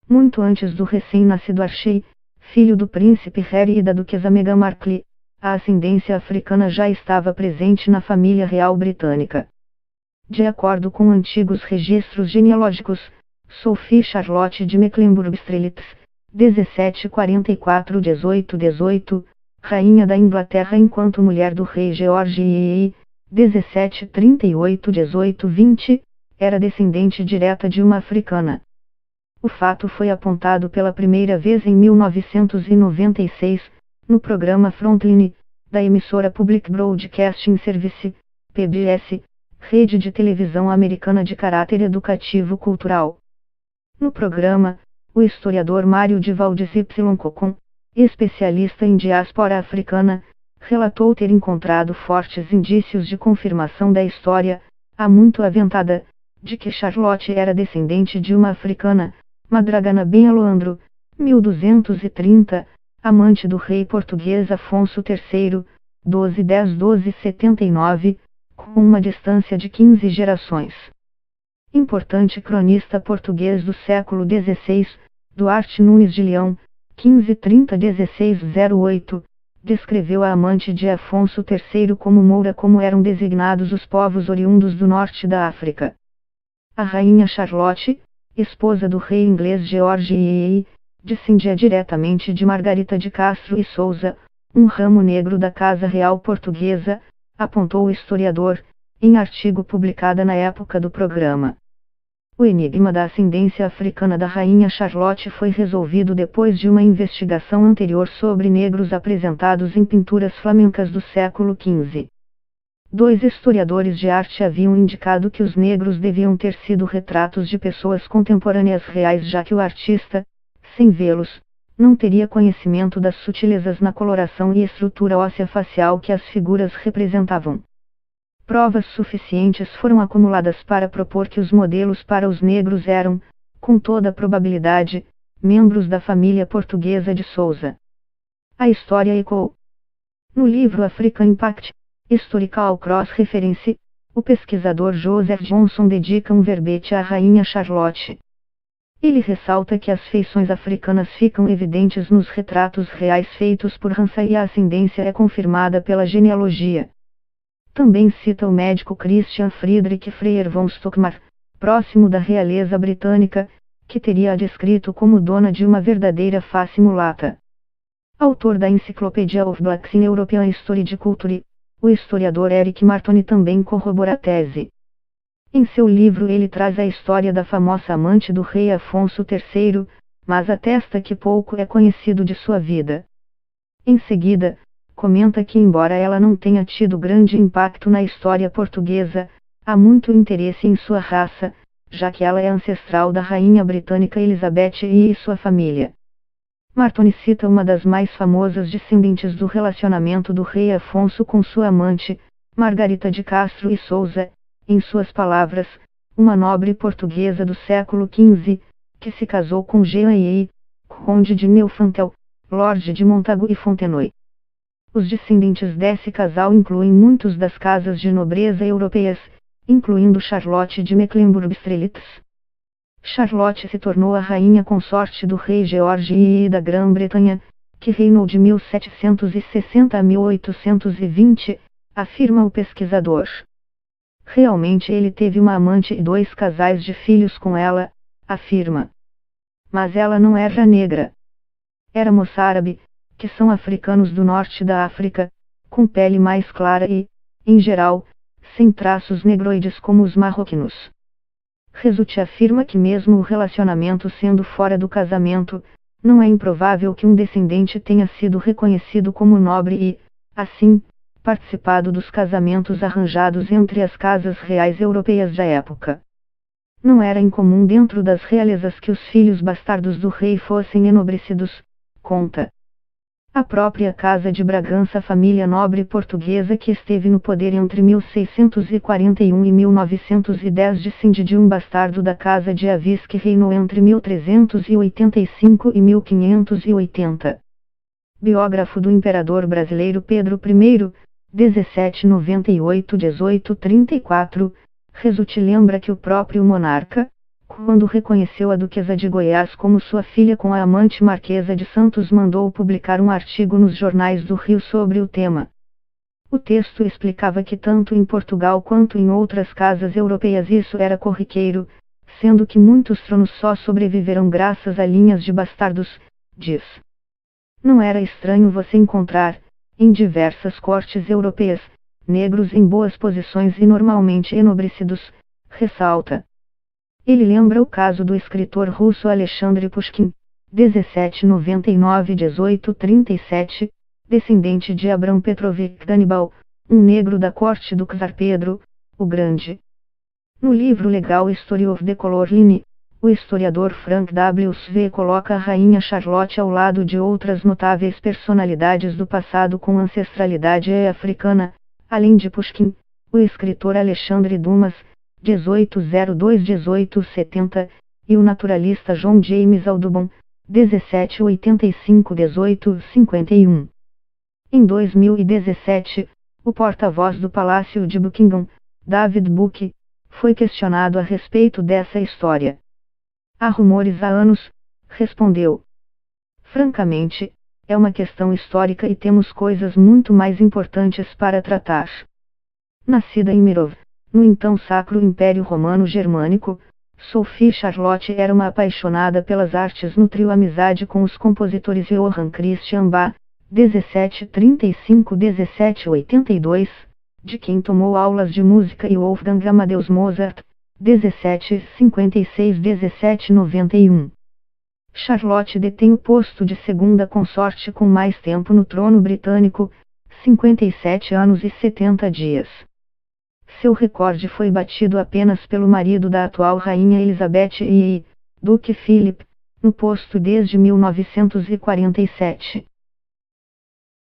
Muito antes do recém-nascido Archie, filho do príncipe Harry e da duquesa Meghan Markle, a ascendência africana já estava presente na família real britânica. De acordo com antigos registros genealógicos, Sophie Charlotte de Mecklenburg-Strelitz, 1744-1818, rainha da Inglaterra enquanto mulher do rei George III, 1738-1820, era descendente direta de uma africana. O fato foi apontado pela primeira vez em 1996, no programa Frontline, da emissora Public Broadcasting Service, PBS, rede de televisão americana de caráter educativo-cultural. No programa, o historiador Mário de Valdes Y. Cocon, especialista em diáspora africana, relatou ter encontrado fortes indícios de confirmação da história, há muito aventada, de que Charlotte era descendente de uma africana, Madragana Ben Aloandro, 1230, amante do rei português Afonso III, 1210-1279, com uma distância de 15 gerações. Importante cronista português do século XVI, Duarte Nunes de Leão, 1530-1608, descreveu a amante de Afonso III como Moura, como eram designados os povos oriundos do norte da África. A rainha Charlotte, esposa do rei inglês George III, descendia diretamente de Margarita de Castro e Souza, um ramo negro da Casa Real Portuguesa, apontou o historiador, em artigo publicado na época do programa. O enigma da ascendência africana da rainha Charlotte foi resolvido depois de uma investigação anterior sobre negros apresentados em pinturas flamencas do século XV. Dois historiadores de arte haviam indicado que os negros deviam ter sido retratos de pessoas contemporâneas reais, já que o artista, sem vê-los, não teria conhecimento das sutilezas na coloração e estrutura óssea facial que as figuras representavam. Provas suficientes foram acumuladas para propor que os modelos para os negros eram, com toda probabilidade, membros da família portuguesa de Souza. A história ecoou. No livro African Impact, Historical Cross-Reference, o pesquisador Joseph Johnson dedica um verbete à rainha Charlotte. Ele ressalta que as feições africanas ficam evidentes nos retratos reais feitos por Ramsay e a ascendência é confirmada pela genealogia. Também cita o médico Christian Friedrich Freyer von Stockmar, próximo da realeza britânica, que teria a descrito como dona de uma verdadeira face mulata. Autor da Encyclopedia of Blacks in European History de Culture, o historiador Eric Martoni também corrobora a tese. Em seu livro ele traz a história da famosa amante do rei Afonso III, mas atesta que pouco é conhecido de sua vida. Em seguida, comenta que embora ela não tenha tido grande impacto na história portuguesa, há muito interesse em sua raça, já que ela é ancestral da rainha britânica Elizabeth e sua família. Martoni cita uma das mais famosas descendentes do relacionamento do rei Afonso com sua amante, Margarita de Castro e Souza, em suas palavras, uma nobre portuguesa do século XV, que se casou com Jean I, conde de Neufchâtel, lorde de Montagu e Fontenoy. Os descendentes desse casal incluem muitos das casas de nobreza europeias, incluindo Charlotte de Mecklenburg-Strelitz. Charlotte se tornou a rainha consorte do rei George I da Grã-Bretanha, que reinou de 1760 a 1820, afirma o pesquisador. Realmente ele teve uma amante e 2 casais de filhos com ela, afirma. Mas ela não era negra. Era moçárabe, que são africanos do norte da África, com pele mais clara e, em geral, sem traços negroides como os marroquinos. Resulte afirma que mesmo o relacionamento sendo fora do casamento, não é improvável que um descendente tenha sido reconhecido como nobre e, assim, participado dos casamentos arranjados entre as casas reais europeias da época. Não era incomum dentro das realezas que os filhos bastardos do rei fossem enobrecidos, conta. A própria Casa de Bragança, família nobre portuguesa que esteve no poder entre 1641 e 1910, descende de um bastardo da Casa de Avis que reinou entre 1385 e 1580. Biógrafo do imperador brasileiro Pedro I, 1798-1834, Resulte lembra que o próprio monarca, Quando reconheceu a Duquesa de Goiás como sua filha com a amante Marquesa de Santos, mandou publicar um artigo nos jornais do Rio sobre o tema. O texto explicava que tanto em Portugal quanto em outras casas europeias isso era corriqueiro, sendo que muitos tronos só sobreviveram graças a linhas de bastardos, diz. Não era estranho você encontrar, em diversas cortes europeias, negros em boas posições e normalmente enobrecidos, ressalta. Ele lembra o caso do escritor russo Alexandre Pushkin, 1799-1837, descendente de Abram Petrovich Danibal, um negro da corte do czar Pedro, o Grande. No livro Legal History of the Color Line, o historiador Frank W. Sve coloca a rainha Charlotte ao lado de outras notáveis personalidades do passado com ancestralidade africana, além de Pushkin, o escritor Alexandre Dumas, 1802-1870, e o naturalista John James Audubon, 1785-1851. Em 2017, o porta-voz do Palácio de Buckingham, David Buck, foi questionado a respeito dessa história. Há rumores há anos, respondeu. Francamente, é uma questão histórica e temos coisas muito mais importantes para tratar. Nascida em Mirov, no então Sacro Império Romano Germânico, Sophie Charlotte era uma apaixonada pelas artes, nutriu amizade com os compositores Johann Christian Bach, 1735-1782, de quem tomou aulas de música, e Wolfgang Amadeus Mozart, 1756-1791. Charlotte detém o posto de segunda consorte com mais tempo no trono britânico, 57 anos e 70 dias. Seu recorde foi batido apenas pelo marido da atual rainha Elizabeth II, Duque Philip, no posto desde 1947.